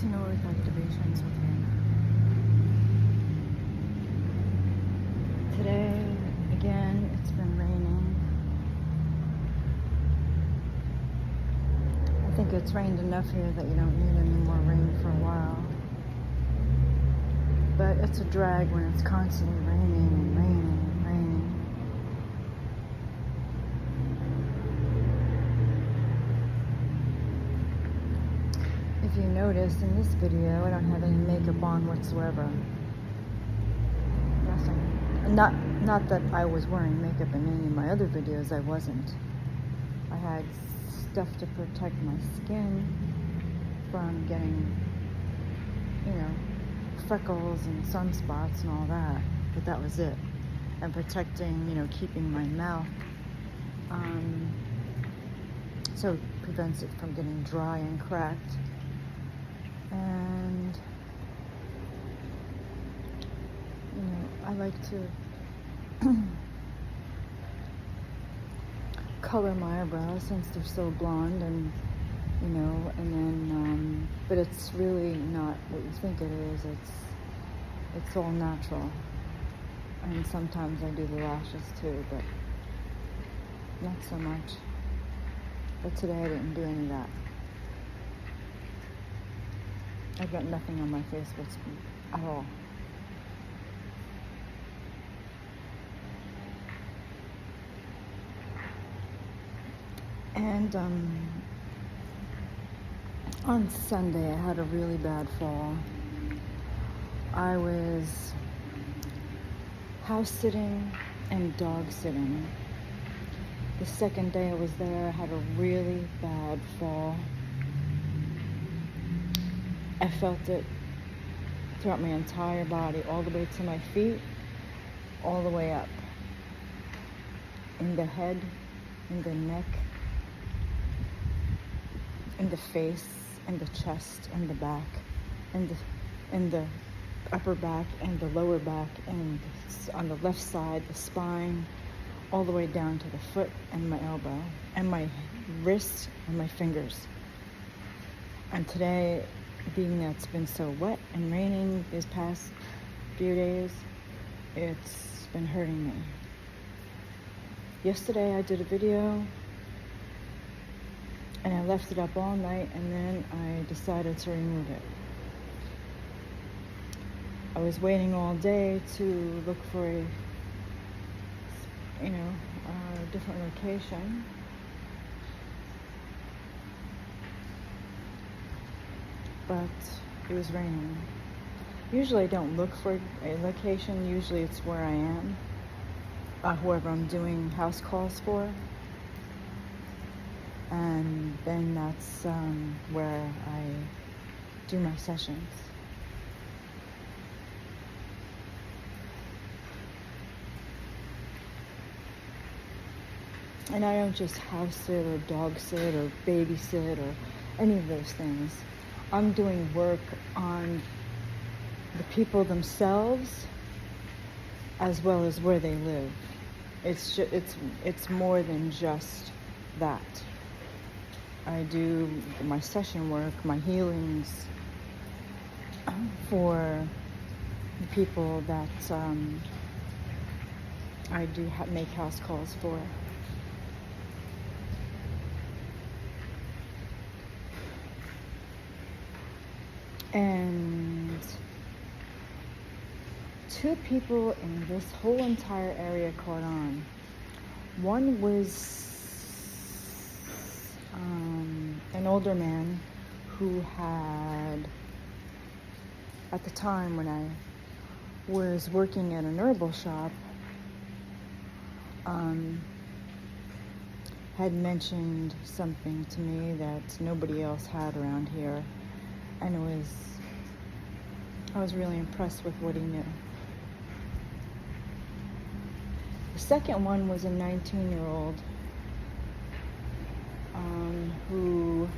to North Activations with you. Today, again, it's been raining. I think it's rained enough here that you don't need any more rain for a while. But it's a drag when it's constantly raining and raining and raining. If you notice in this video, I don't have any makeup on whatsoever. Nothing. Not that I was wearing makeup in any of my other videos, I wasn't. I had stuff to protect my skin from getting, freckles and sunspots and all that. But that was it. And protecting, keeping my mouth, so it prevents it from getting dry and cracked. And I like to color my eyebrows since they're so blonde, and but it's really not what you think it is. It's all natural. And sometimes I do the lashes too, but not so much. But today I didn't do any of that. I've got nothing on my face at all. And on Sunday I had a really bad fall. I was house sitting and dog sitting. The second day I was there, I had a really bad fall. I felt it throughout my entire body, all the way to my feet, all the way up. In the head, in the neck, in the face, in the chest, in the back, in the upper back, and the lower back, and on the left side, the spine, all the way down to the foot and my elbow, and my wrist and my fingers. And today, being that it's been so wet and raining these past few days, it's been hurting me. Yesterday I did a video and I left it up all night, and then I decided to remove it. I was waiting all day to look for a different location. But it was raining. Usually I don't look for a location. Usually it's where I am, whoever I'm doing house calls for. And then that's where I do my sessions. And I don't just house sit or dog sit or babysit or any of those things. I'm doing work on the people themselves as well as where they live. It's more than just that. I do my session work, my healings for the people that I do make house calls for. And 2 people in this whole entire area caught on. One was an older man who had, at the time when I was working at an herbal shop, had mentioned something to me that nobody else had around here. And I was really impressed with what he knew. The second one was a 19-year-old who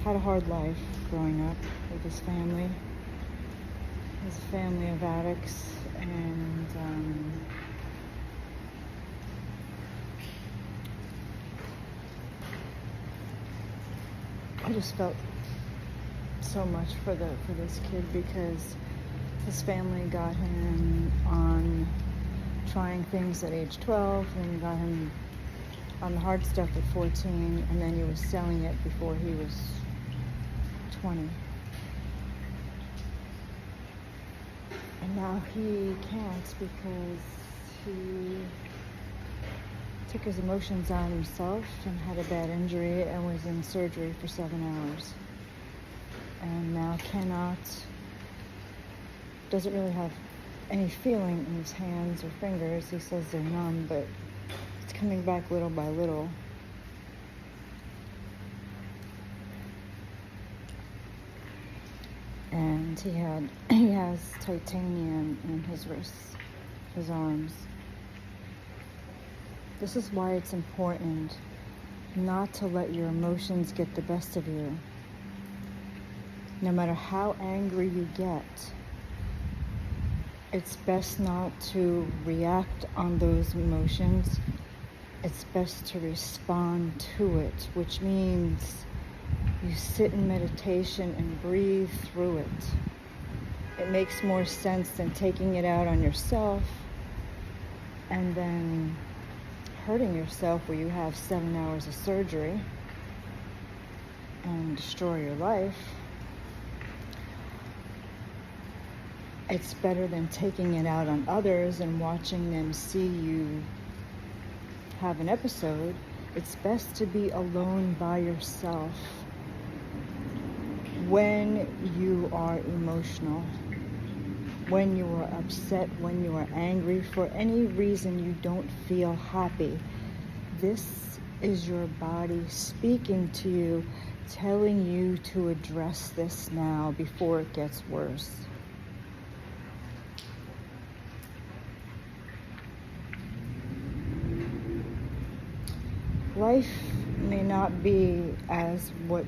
had a hard life growing up with his family. His family of addicts, and I just felt so much for this kid, because his family got him on trying things at age 12, and got him on the hard stuff at 14, and then he was selling it before he was 20. And now he can't, because he took his emotions on himself and had a bad injury and was in surgery for 7 hours. And now doesn't really have any feeling in his hands or fingers. He says they're numb, but it's coming back little by little. And he has titanium in his wrists, his arms. This is why it's important not to let your emotions get the best of you. No matter how angry you get, it's best not to react on those emotions. It's best to respond to it, which means you sit in meditation and breathe through it. It makes more sense than taking it out on yourself and then hurting yourself where you have 7 hours of surgery and destroy your life. It's better than taking it out on others and watching them see you have an episode. It's best to be alone by yourself when you are emotional, when you are upset, when you are angry, for any reason you don't feel happy. This is your body speaking to you, telling you to address this now before it gets worse. Life may not be as what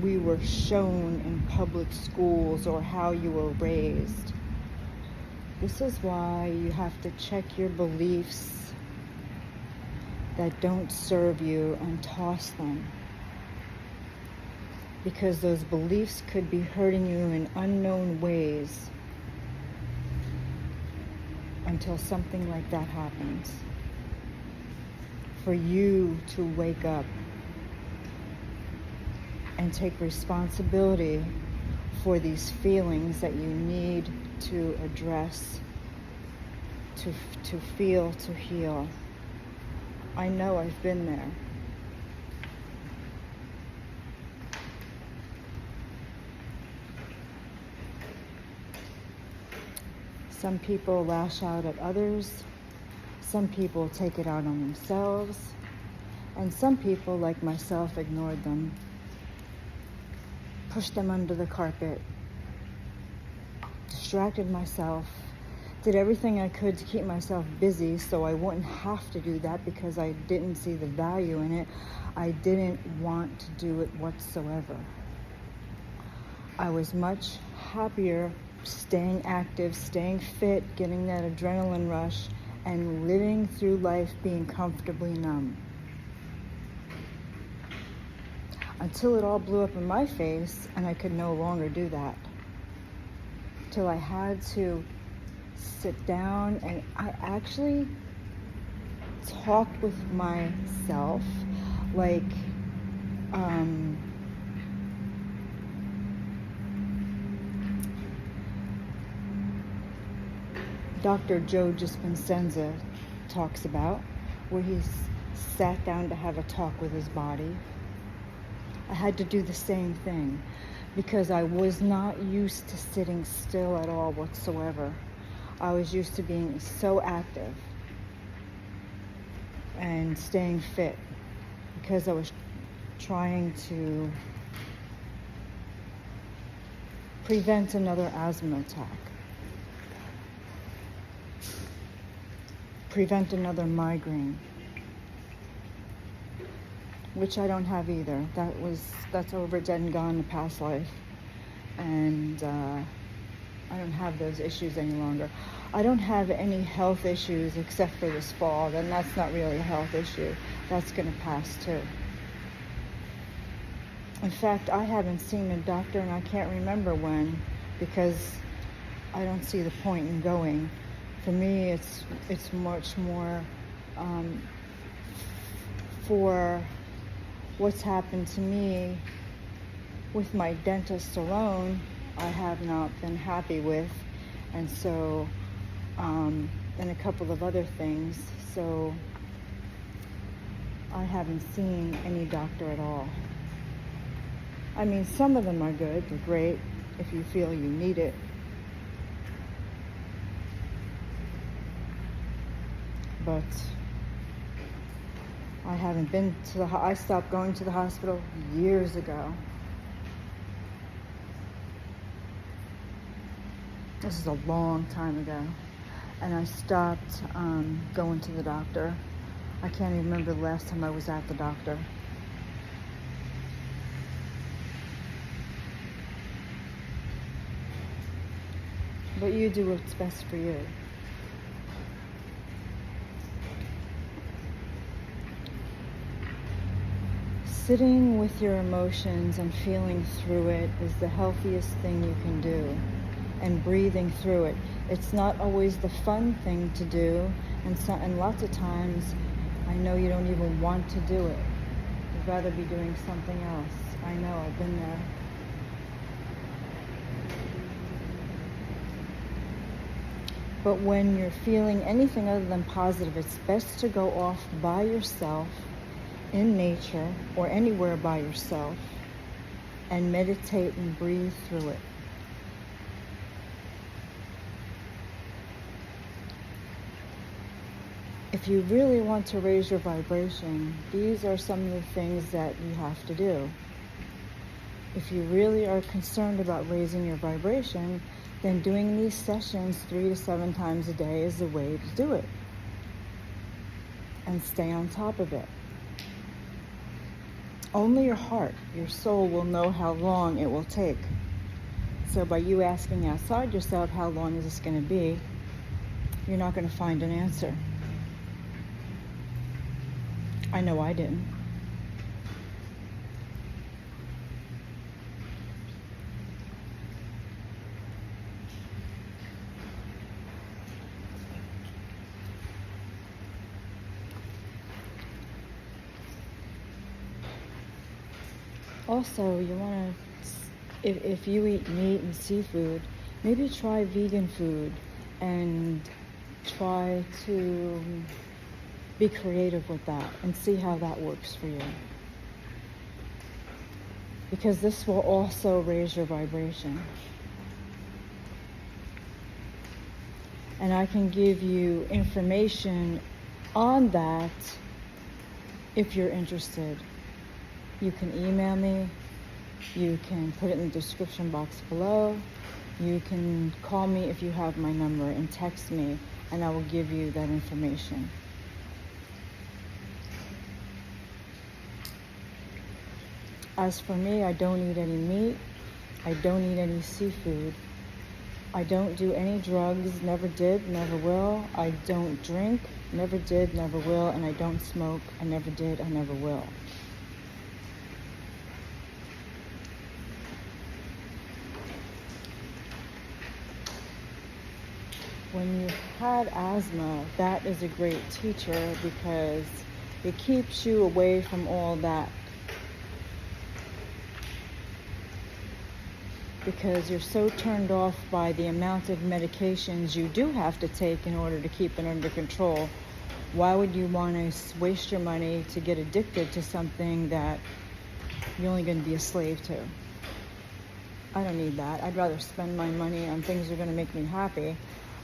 we were shown in public schools or how you were raised. This is why you have to check your beliefs that don't serve you and toss them. Because those beliefs could be hurting you in unknown ways until something like that happens. For you to wake up and take responsibility for these feelings that you need to address, to feel, to heal. I know I've been there. Some people lash out at others. Some people take it out on themselves. And some people, like myself, ignored them. Pushed them under the carpet. Distracted myself. Did everything I could to keep myself busy so I wouldn't have to do that, because I didn't see the value in it. I didn't want to do it whatsoever. I was much happier staying active, staying fit, getting that adrenaline rush, and living through life being comfortably numb. Until it all blew up in my face and I could no longer do that. Till I had to sit down and I actually talked with myself like Dr. Joe Dispenza talks about, where he sat down to have a talk with his body. I had to do the same thing because I was not used to sitting still at all whatsoever. I was used to being so active and staying fit because I was trying to prevent another asthma attack. Prevent another migraine, which I don't have either. That's over, dead and gone in the past life, and I don't have those issues any longer. I don't have any health issues except for this fall. Then that's not really a health issue. That's going to pass too. In fact, I haven't seen a doctor and I can't remember when, because I don't see the point in going. For me, it's much more for what's happened to me with my dentist alone. I have not been happy with, and so and a couple of other things. So I haven't seen any doctor at all. I mean, some of them are good, they're great if you feel you need it. But I haven't been to I stopped going to the hospital years ago. This is a long time ago. And I stopped going to the doctor. I can't even remember the last time I was at the doctor. But you do what's best for you. Sitting with your emotions and feeling through it is the healthiest thing you can do. And breathing through it. It's not always the fun thing to do, and lots of times I know you don't even want to do it. You'd rather be doing something else. I know, I've been there. But when you're feeling anything other than positive, it's best to go off by yourself in nature or anywhere by yourself and meditate and breathe through it. If you really want to raise your vibration, these are some of the things that you have to do. If you really are concerned about raising your vibration, then doing these sessions 3 to 7 times a day is the way to do it. And stay on top of it. Only your heart, your soul will know how long it will take. So by you asking outside yourself, how long is this going to be, you're not going to find an answer. I know I didn't. Also, you want to, if you eat meat and seafood, maybe try vegan food and try to be creative with that and see how that works for you. Because this will also raise your vibration. And I can give you information on that if you're interested. You can email me, you can put it in the description box below, you can call me if you have my number and text me, and I will give you that information. As for me, I don't eat any meat, I don't eat any seafood, I don't do any drugs, never did, never will, I don't drink, never did, never will, and I don't smoke, I never did, I never will. When you've had asthma, that is a great teacher because it keeps you away from all that. Because you're so turned off by the amount of medications you do have to take in order to keep it under control. Why would you want to waste your money to get addicted to something that you're only going to be a slave to? I don't need that. I'd rather spend my money on things that are going to make me happy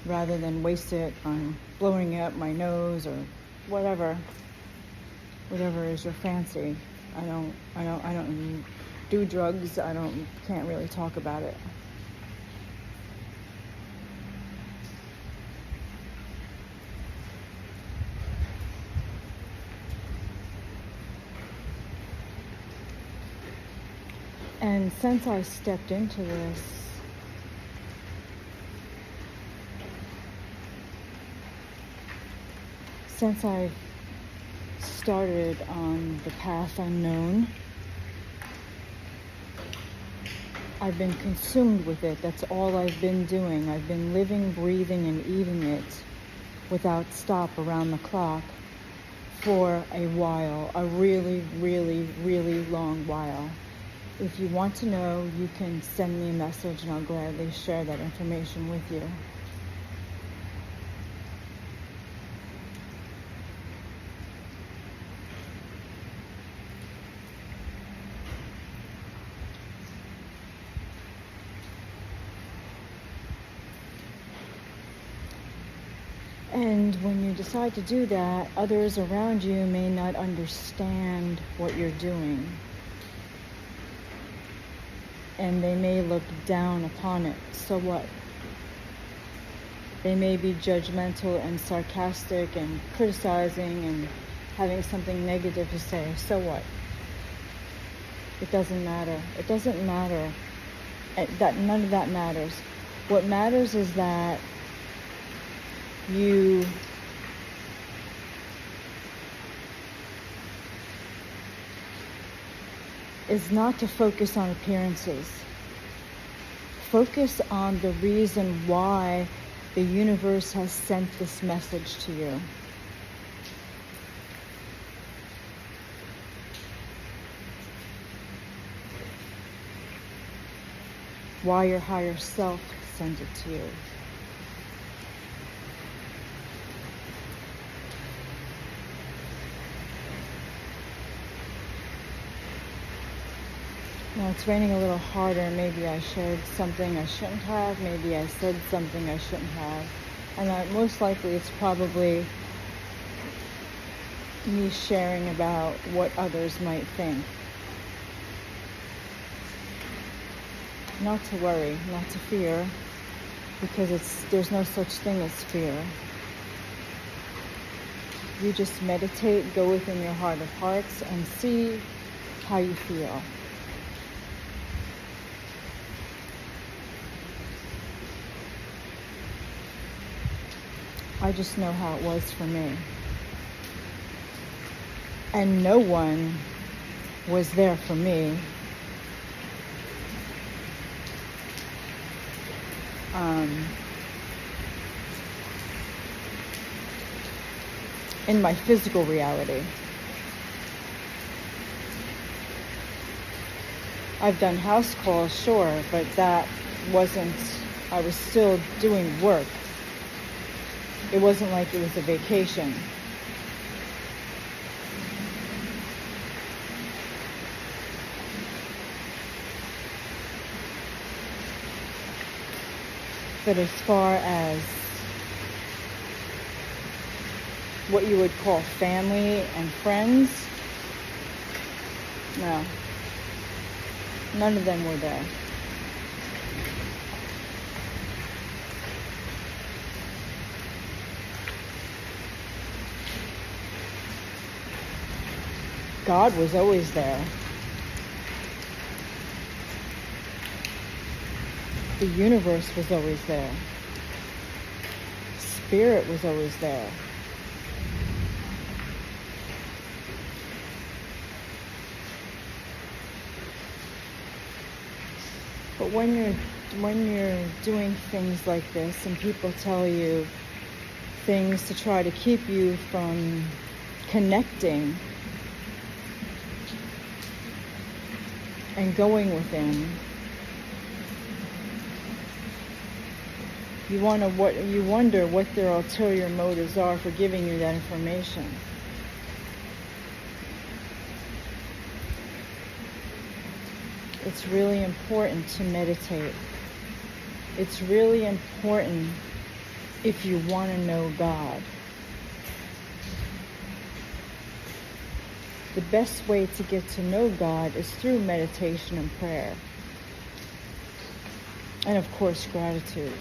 rather than waste it on blowing up my nose or whatever is your fancy. I don't do drugs. Can't really talk about it. And since I stepped into this, since I've started on the path unknown, I've been consumed with it. That's all I've been doing. I've been living, breathing, and eating it without stop around the clock for a while, a really, really, really long while. If you want to know, you can send me a message and I'll gladly share that information with you. And when you decide to do that, others around you may not understand what you're doing. And they may look down upon it. So what? They may be judgmental and sarcastic and criticizing and having something negative to say. So what? It doesn't matter. It doesn't matter. None of that matters. What matters is that you is not to focus on appearances. Focus on the reason why the universe has sent this message to you. Why your higher self sent it to you. Now it's raining a little harder. Maybe I shared something I shouldn't have. Maybe I said something I shouldn't have. And most likely it's probably me sharing about what others might think. Not to worry, not to fear, because there's no such thing as fear. You just meditate, go within your heart of hearts, and see how you feel. I just know how it was for me. And no one was there for me. In my physical reality. I've done house calls, sure, but that wasn't, I was still doing work. It wasn't like it was a vacation. But as far as what you would call family and friends, no. None of them were there. God was always there. The universe was always there. Spirit was always there. But when you're doing things like this and people tell you things to try to keep you from connecting and going within, you wonder what their ulterior motives are for giving you that information. It's really important to meditate. It's really important if you want to know God. The best way to get to know God is through meditation and prayer. And of course, gratitude.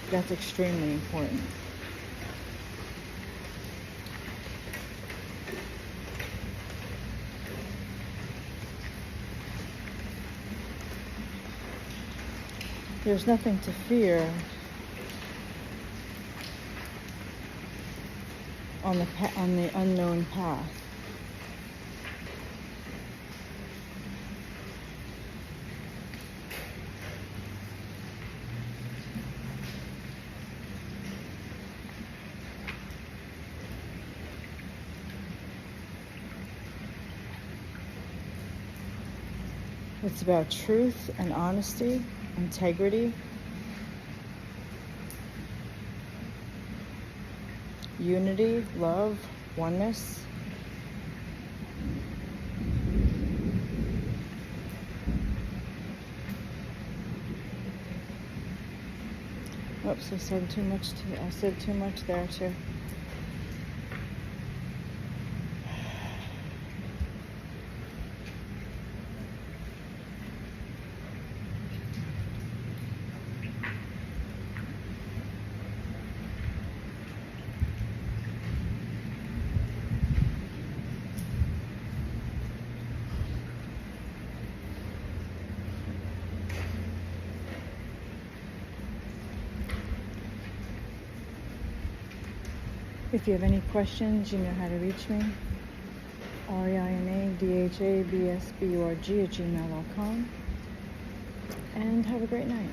That's extremely important. There's nothing to fear on the unknown path. It's about truth and honesty, integrity, unity, love, oneness. Oops, I said too much. I said too much there too. If you have any questions, you know how to reach me. REINADHABSBURG@gmail.com. And have a great night.